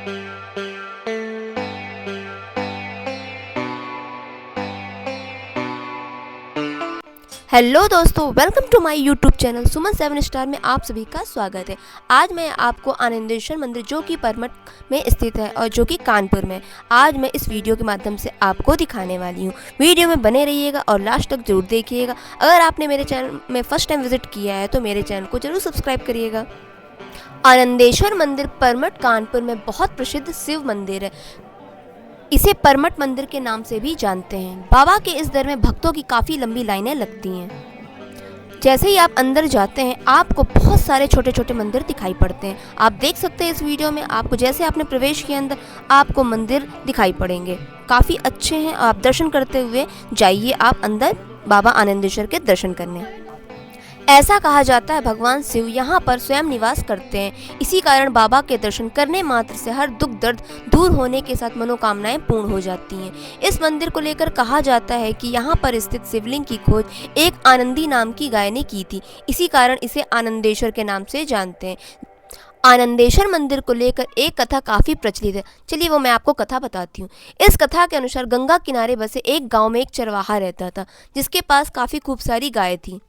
Hello दोस्तों, welcome to my YouTube channel Suman 7 star में आप सभी का स्वागत है। आज मैं आपको आनंदेश्वर मंदिर जो कि परमठ में स्थित है और जो कि कानपुर में, आज मैं इस वीडियो के माध्यम से आपको दिखाने वाली हूँ। वीडियो में बने रहिएगा और लास्ट तक जरूर देखिएगा। अगर आपने मेरे चैनल में फर्स्ट टाइम विजिट किया है तो मेरे चैनल को जरूर सब्सक्राइब करिएगा। आनंदेश्वर मंदिर परमठ कानपुर में बहुत प्रसिद्ध शिव मंदिर है। इसे परमठ मंदिर के नाम से भी जानते हैं। बाबा के इस दर में भक्तों की काफ़ी लंबी लाइनें लगती हैं। जैसे ही आप अंदर जाते हैं आपको बहुत सारे छोटे छोटे मंदिर दिखाई पड़ते हैं। आप देख सकते हैं इस वीडियो में, आपको जैसे आपने प्रवेश किया अंदर आपको मंदिर दिखाई पड़ेंगे। काफ़ी अच्छे हैं। आप दर्शन करते हुए जाइए आप अंदर बाबा आनंदेश्वर के दर्शन करने। ऐसा कहा जाता है भगवान शिव यहाँ पर स्वयं निवास करते हैं। इसी कारण बाबा के दर्शन करने मात्र से हर दुख दर्द दूर होने के साथ मनोकामनाएं पूर्ण हो जाती हैं। इस मंदिर को लेकर कहा जाता है कि यहाँ पर स्थित शिवलिंग की खोज एक आनंदी नाम की गाय ने की थी। इसी कारण इसे आनंदेश्वर के नाम से जानते हैं। आनंदेश्वर मंदिर को लेकर एक कथा काफ़ी प्रचलित है। चलिए वो मैं आपको कथा बताती हूँ। इस कथा के अनुसार गंगा किनारे बसे एक गाँव में एक चरवाहा रहता था जिसके पास काफ़ी खूब सारी गायें थी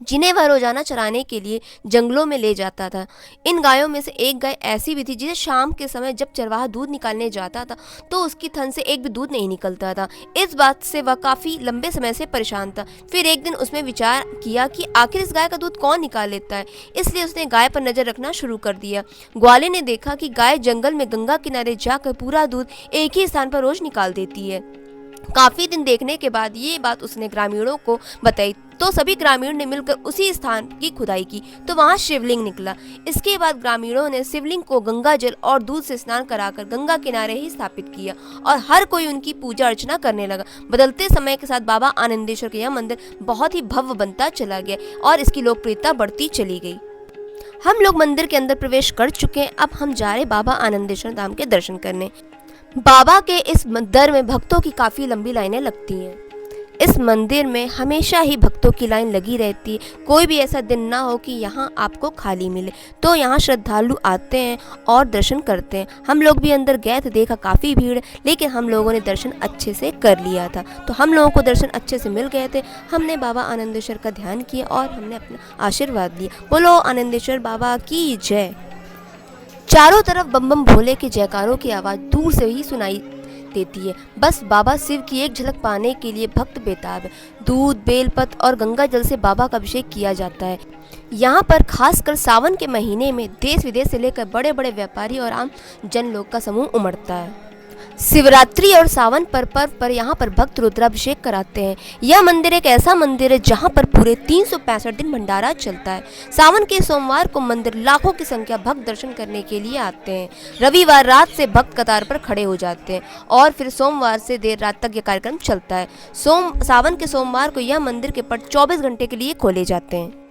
जिन्हें वह रोजाना चराने के लिए जंगलों में ले जाता था। इन गायों में से एक गाय ऐसी भी थी जिसे शाम के समय जब चरवाहा दूध निकालने जाता था तो उसकी थन से एक भी दूध नहीं निकलता था। इस बात से वह काफ़ी लंबे समय से परेशान था। फिर एक दिन उसने विचार किया कि आखिर इस गाय का दूध कौन निकाल लेता है, इसलिए उसने गाय पर नज़र रखना शुरू कर दिया। ग्वाले ने देखा कि गाय जंगल में गंगा किनारे जाकर पूरा दूध एक ही स्थान पर रोज निकाल देती है। काफ़ी दिन देखने के बाद ये बात उसने ग्रामीणों को बताई तो सभी ग्रामीण ने मिलकर उसी स्थान की खुदाई की तो वहाँ शिवलिंग निकला। इसके बाद ग्रामीणों ने शिवलिंग को गंगा जल और दूध से स्नान कराकर गंगा किनारे ही स्थापित किया और हर कोई उनकी पूजा अर्चना करने लगा। बदलते समय के साथ बाबा आनंदेश्वर का यह मंदिर बहुत ही भव्य बनता चला गया और इसकी लोकप्रियता बढ़ती चली गई। हम लोग मंदिर के अंदर प्रवेश कर चुके हैं। अब हम जा रहे बाबा आनंदेश्वर धाम के दर्शन करने। बाबा के इस मंदिर में भक्तों की काफ़ी लंबी लाइनें लगती हैं। इस मंदिर में हमेशा ही भक्तों की लाइन लगी रहती है। कोई भी ऐसा दिन ना हो कि यहाँ आपको खाली मिले। तो यहाँ श्रद्धालु आते हैं और दर्शन करते हैं। हम लोग भी अंदर गए थे, देखा काफ़ी भीड़, लेकिन हम लोगों ने दर्शन अच्छे से कर लिया था। तो हम लोगों को दर्शन अच्छे से मिल गए थे। हमने बाबा आनंदेश्वर का ध्यान किया और हमने अपना आशीर्वाद लिया। बोलो आनंदेश्वर बाबा की जय। चारों तरफ बम बम भोले के जयकारों की आवाज़ दूर से ही सुनाई देती है। बस बाबा शिव की एक झलक पाने के लिए भक्त बेताब है। दूध, बेलपत्र और गंगा जल से बाबा का अभिषेक किया जाता है। यहाँ पर खासकर सावन के महीने में देश विदेश से लेकर बड़े बड़े व्यापारी और आम जन लोग का समूह उमड़ता है। शिवरात्रि और सावन पर्व पर यहाँ पर भक्त रुद्राभिषेक कराते हैं। यह मंदिर एक ऐसा मंदिर है जहाँ पर पूरे 365 दिन भंडारा चलता है। सावन के सोमवार को मंदिर लाखों की संख्या भक्त दर्शन करने के लिए आते हैं। रविवार रात से भक्त कतार पर खड़े हो जाते हैं और फिर सोमवार से देर रात तक यह कार्यक्रम चलता है। सावन के सोमवार को यह मंदिर के पट 24 घंटे के लिए खोले जाते हैं।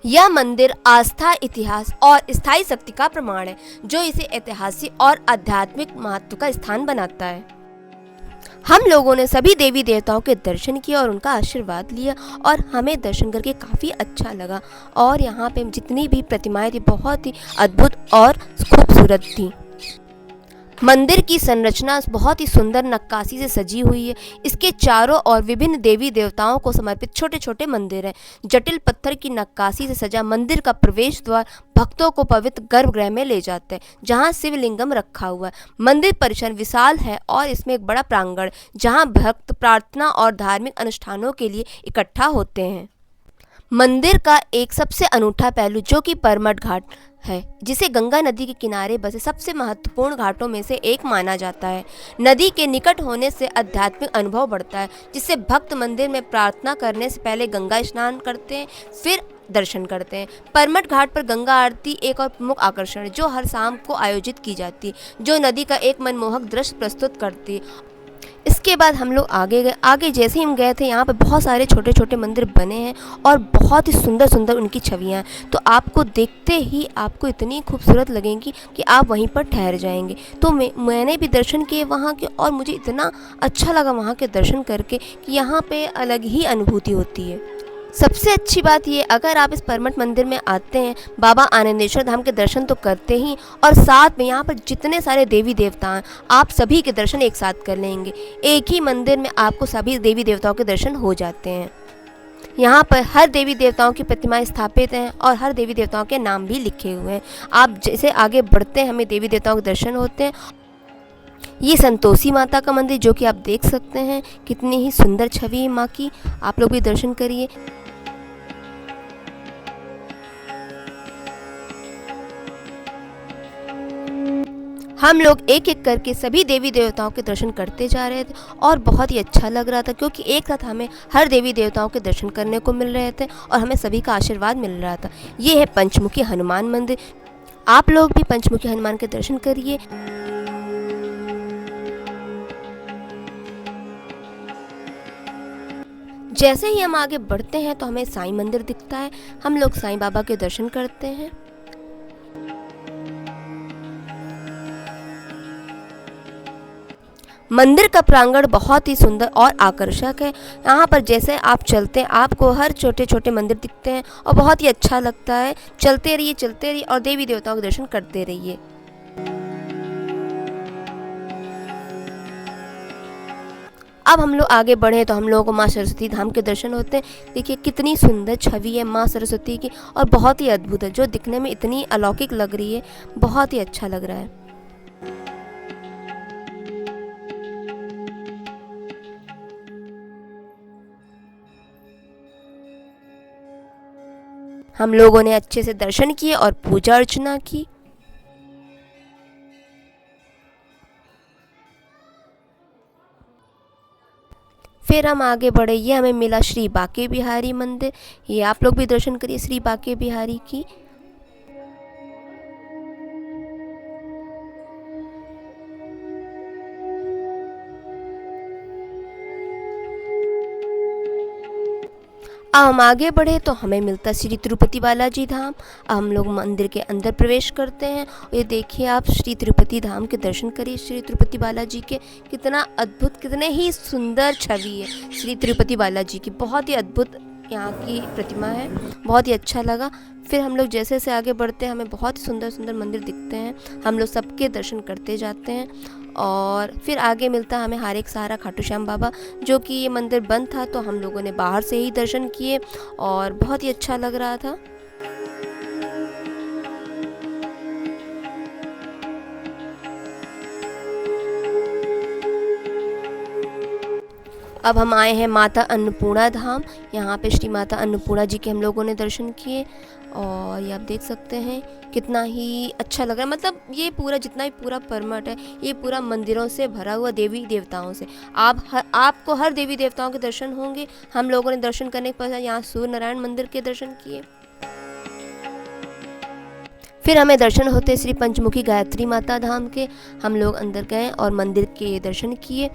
यह मंदिर आस्था, इतिहास और स्थायी शक्ति का प्रमाण है जो इसे ऐतिहासिक और आध्यात्मिक महत्व का स्थान बनाता है। हम लोगों ने सभी देवी देवताओं के दर्शन किए और उनका आशीर्वाद लिया और हमें दर्शन करके काफ़ी अच्छा लगा। और यहाँ पे जितनी भी प्रतिमाएं थी बहुत ही अद्भुत और खूबसूरत थी। मंदिर की संरचना बहुत ही सुंदर नक्काशी से सजी हुई है। इसके चारों ओर विभिन्न देवी देवताओं को समर्पित छोटे छोटे मंदिर हैं। जटिल पत्थर की नक्काशी से सजा मंदिर का प्रवेश द्वार भक्तों को पवित्र गर्भगृह में ले जाते हैं जहां शिवलिंगम रखा हुआ है। मंदिर परिसर विशाल है और इसमें एक बड़ा प्रांगण जहां भक्त प्रार्थना और धार्मिक अनुष्ठानों के लिए इकट्ठा होते हैं। मंदिर का एक सबसे अनूठा पहलू जो कि परमठ घाट है, जिसे गंगा नदी के किनारे बसे सबसे महत्वपूर्ण घाटों में से एक माना जाता है। नदी के निकट होने से आध्यात्मिक अनुभव बढ़ता है, जिससे भक्त मंदिर में प्रार्थना करने से पहले गंगा स्नान करते हैं, फिर दर्शन करते हैं। परमठ घाट पर गंगा आरती एक और प्रमुख आकर्षण है जो हर शाम को आयोजित की जाती है, जो नदी का एक मनमोहक दृश्य प्रस्तुत करती है। इसके बाद हम लोग आगे गए। आगे जैसे ही हम गए थे यहाँ पर बहुत सारे छोटे छोटे मंदिर बने हैं और बहुत ही सुंदर सुंदर उनकी छवियाँ हैं। तो आपको देखते ही आपको इतनी खूबसूरत लगेंगी कि आप वहीं पर ठहर जाएंगे। तो मैंने भी दर्शन किए वहाँ के और मुझे इतना अच्छा लगा वहाँ के दर्शन करके कि यहाँ पे अलग ही अनुभूति होती है। सबसे अच्छी बात ये, अगर आप इस परमठ मंदिर में आते हैं, बाबा आनंदेश्वर धाम के दर्शन तो करते ही, और साथ में यहाँ पर जितने सारे देवी देवता हैं, आप सभी के दर्शन एक साथ कर लेंगे। एक ही मंदिर में आपको सभी देवी देवताओं के दर्शन हो जाते हैं। यहाँ पर हर देवी देवताओं की प्रतिमाएं स्थापित हैं और हर देवी देवताओं के नाम भी लिखे हुए हैं। आप जैसे आगे बढ़ते हैं, हमें देवी देवताओं के दर्शन होते हैं। ये संतोषी माता का मंदिर, जो कि आप देख सकते हैं, कितनी ही सुंदर छवि है माँ की। आप लोग भी दर्शन करिए। हम लोग एक एक करके सभी देवी देवताओं के दर्शन करते जा रहे थे और बहुत ही अच्छा लग रहा था, क्योंकि एक साथ हमें हर देवी देवताओं के दर्शन करने को मिल रहे थे और हमें सभी का आशीर्वाद मिल रहा था। ये है पंचमुखी हनुमान मंदिर। आप लोग भी पंचमुखी हनुमान के दर्शन करिए। जैसे ही हम आगे बढ़ते हैं तो हमें साईं मंदिर दिखता है। हम लोग साईं बाबा के दर्शन करते हैं। मंदिर का प्रांगण बहुत ही सुंदर और आकर्षक है। यहाँ पर जैसे आप चलते हैं, आपको हर छोटे छोटे मंदिर दिखते हैं और बहुत ही अच्छा लगता है। चलते रहिए और देवी देवताओं के दर्शन करते रहिए। अब हम लोग आगे बढ़े तो हम लोगों को माँ सरस्वती धाम के दर्शन होते हैं। देखिए कितनी सुंदर छवि है माँ सरस्वती की, और बहुत ही अद्भुत है, जो दिखने में इतनी अलौकिक लग रही है। बहुत ही अच्छा लग रहा है। हम लोगों ने अच्छे से दर्शन किए और पूजा अर्चना की। फिर हम आगे बढ़े, ये हमें मिला श्री बांके बिहारी मंदिर। ये आप लोग भी दर्शन करिए श्री बांके बिहारी की। अब हम आगे बढ़े तो हमें मिलता श्री तिरुपति बालाजी धाम। अब हम लोग मंदिर के अंदर प्रवेश करते हैं। ये देखिए आप श्री तिरुपति धाम के दर्शन करिए, श्री तिरुपति बालाजी के। कितना अद्भुत, कितने ही सुंदर छवि है श्री तिरुपति बालाजी की। बहुत ही अद्भुत यहाँ की प्रतिमा है, बहुत ही अच्छा लगा। फिर हम लोग जैसे जैसे आगे बढ़ते हैं, हमें बहुत ही सुंदर सुंदर मंदिर दिखते हैं। हम लोग सबके दर्शन करते जाते हैं। और फिर आगे मिलता हमें हर एक सहारा खाटू श्याम बाबा, जो कि ये मंदिर बंद था तो हम लोगों ने बाहर से ही दर्शन किए और बहुत ही अच्छा लग रहा था। अब हम आए हैं माता अन्नपूर्णा धाम। यहाँ पे श्री माता अन्नपूर्णा जी के हम लोगों ने दर्शन किए और ये आप देख सकते हैं कितना ही अच्छा लग रहा है। मतलब ये पूरा जितना भी पूरा परमठ है, ये पूरा मंदिरों से भरा हुआ, देवी देवताओं से। आपको हर देवी देवताओं के दर्शन होंगे। हम लोगों ने दर्शन करने के पश्चात यहाँ सूर्य नारायण मंदिर के दर्शन किए। फिर हमें दर्शन होते श्री पंचमुखी गायत्री माता धाम के। हम लोग अंदर गए और मंदिर के दर्शन किए।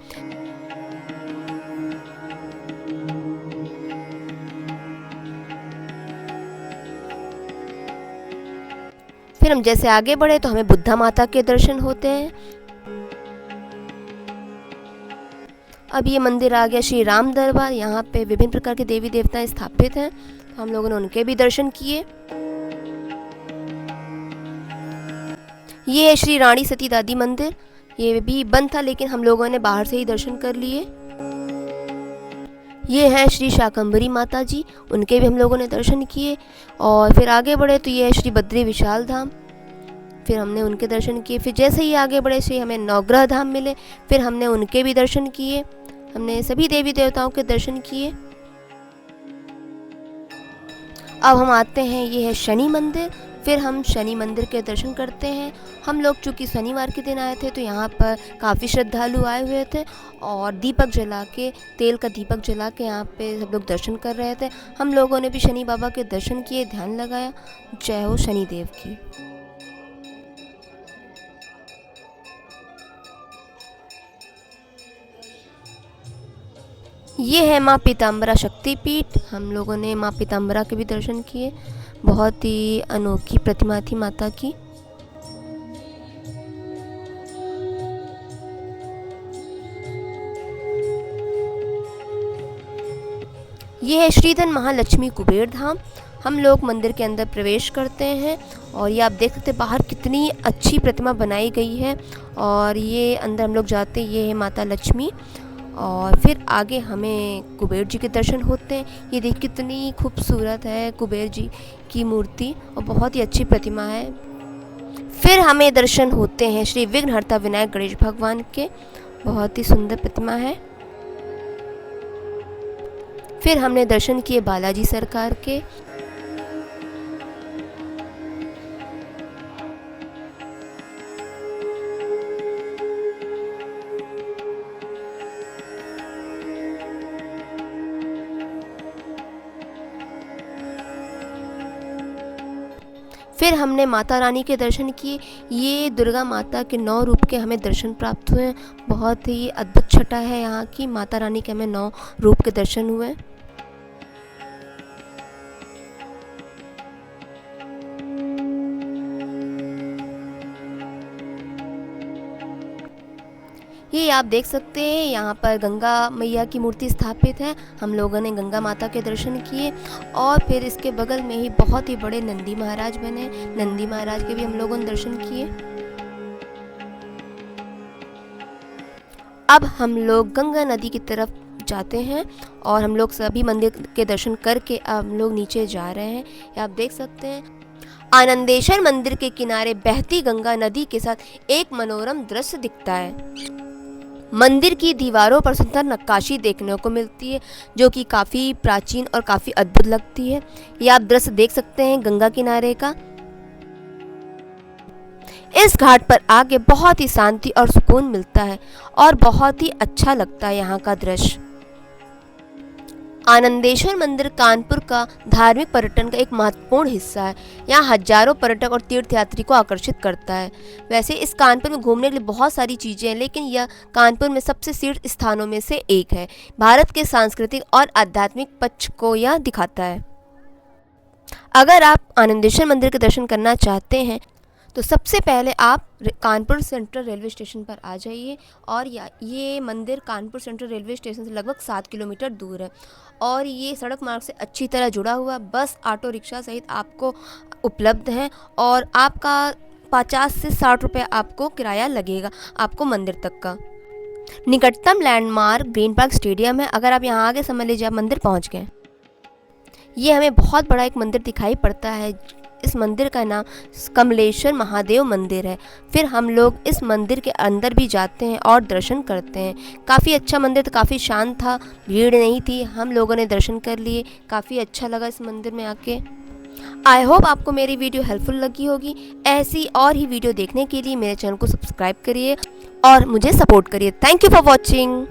फिर हम जैसे आगे बढ़े तो हमें बुद्धा माता के दर्शन होते हैं। अब ये मंदिर आ गया श्री राम दरबार। यहाँ पे विभिन्न प्रकार के देवी देवता स्थापित हैं, तो हम लोगों ने उनके भी दर्शन किए। ये है श्री रानी सती दादी मंदिर। ये भी बंद था लेकिन हम लोगों ने बाहर से ही दर्शन कर लिए। ये है श्री शाकंभरी माता जी, उनके भी हम लोगों ने दर्शन किए। और फिर आगे बढ़े तो ये है श्री बद्री विशाल धाम। फिर हमने उनके दर्शन किए। फिर जैसे ही आगे बढ़े श्री हमें नवग्रह धाम मिले, फिर हमने उनके भी दर्शन किए। हमने सभी देवी देवताओं के दर्शन किए। अब हम आते हैं, ये है शनि मंदिर। फिर हम शनि मंदिर के दर्शन करते हैं। हम लोग चूँकि शनिवार के दिन आए थे तो यहाँ पर काफ़ी श्रद्धालु आए हुए थे और दीपक जला के, तेल का दीपक जला के यहाँ पे सब लोग दर्शन कर रहे थे। हम लोगों ने भी शनि बाबा के दर्शन किए, ध्यान लगाया। जय हो शनिदेव की। ये है माँ पीताम्बरा शक्तिपीठ। हम लोगों ने माँ पीताम्बरा के भी दर्शन किए। बहुत ही अनोखी प्रतिमा थी माता की। ये है श्रीधर महालक्ष्मी कुबेर धाम। हम लोग मंदिर के अंदर प्रवेश करते हैं और ये आप देख सकते हैं बाहर कितनी अच्छी प्रतिमा बनाई गई है। और ये अंदर हम लोग जाते हैं, ये है माता लक्ष्मी। और फिर आगे हमें कुबेर जी के दर्शन होते हैं। ये देख कितनी खूबसूरत है कुबेर जी की मूर्ति और बहुत ही अच्छी प्रतिमा है। फिर हमें दर्शन होते हैं श्री विघ्नहर्ता विनायक गणेश भगवान के, बहुत ही सुंदर प्रतिमा है। फिर हमने दर्शन किए बालाजी सरकार के। फिर हमने माता रानी के दर्शन किए। ये दुर्गा माता के 9 रूप के हमें दर्शन प्राप्त हुए। बहुत ही अद्भुत छटा है यहाँ की। माता रानी के हमें 9 रूप के दर्शन हुए। ये आप देख सकते हैं यहाँ पर गंगा मैया की मूर्ति स्थापित है। हम लोगों ने गंगा माता के दर्शन किए और फिर इसके बगल में ही बहुत ही बड़े नंदी महाराज बने। नंदी महाराज के भी हम लोगों ने दर्शन किए। अब हम लोग गंगा नदी की तरफ जाते हैं और हम लोग सभी मंदिर के दर्शन करके अब हम लोग नीचे जा रहे हैं। ये आप देख सकते हैं आनंदेश्वर मंदिर के किनारे बहती गंगा नदी के साथ एक मनोरम दृश्य दिखता है। मंदिर की दीवारों पर सुंदर नक्काशी देखने को मिलती है जो कि काफ़ी प्राचीन और काफ़ी अद्भुत लगती है। ये आप दृश्य देख सकते हैं गंगा किनारे का। इस घाट पर आके बहुत ही शांति और सुकून मिलता है और बहुत ही अच्छा लगता है यहाँ का दृश्य। आनंदेश्वर मंदिर कानपुर का धार्मिक पर्यटन का एक महत्वपूर्ण हिस्सा है। यहाँ हजारों पर्यटक और तीर्थयात्री को आकर्षित करता है। वैसे इस कानपुर में घूमने के लिए बहुत सारी चीज़ें हैं, लेकिन यह कानपुर में सबसे तीर्थ स्थानों में से एक है। भारत के सांस्कृतिक और आध्यात्मिक पक्ष को यह दिखाता है। अगर आप आनंदेश्वर मंदिर के दर्शन करना चाहते हैं तो सबसे पहले आप कानपुर सेंट्रल रेलवे स्टेशन पर आ जाइए। और ये मंदिर कानपुर सेंट्रल रेलवे स्टेशन से लगभग 7 किलोमीटर दूर है और ये सड़क मार्ग से अच्छी तरह जुड़ा हुआ बस, ऑटो रिक्शा सहित आपको उपलब्ध है। और आपका 50 से 60 रुपये आपको किराया लगेगा आपको मंदिर तक का। निकटतम लैंडमार्क ग्रीन पार्क स्टेडियम है। अगर आप यहाँ आगे समझ लीजिए आप मंदिर पहुँच गए। ये हमें बहुत बड़ा एक मंदिर दिखाई पड़ता है। इस मंदिर का नाम कमलेश्वर महादेव मंदिर है। फिर हम लोग इस मंदिर के अंदर भी जाते हैं और दर्शन करते हैं। काफ़ी अच्छा मंदिर था, काफ़ी शांत था, भीड़ नहीं थी। हम लोगों ने दर्शन कर लिए, काफ़ी अच्छा लगा इस मंदिर में आके। आई होप आपको मेरी वीडियो हेल्पफुल लगी होगी। ऐसी और ही वीडियो देखने के लिए मेरे चैनल को सब्सक्राइब करिए और मुझे सपोर्ट करिए। Thank you for watching.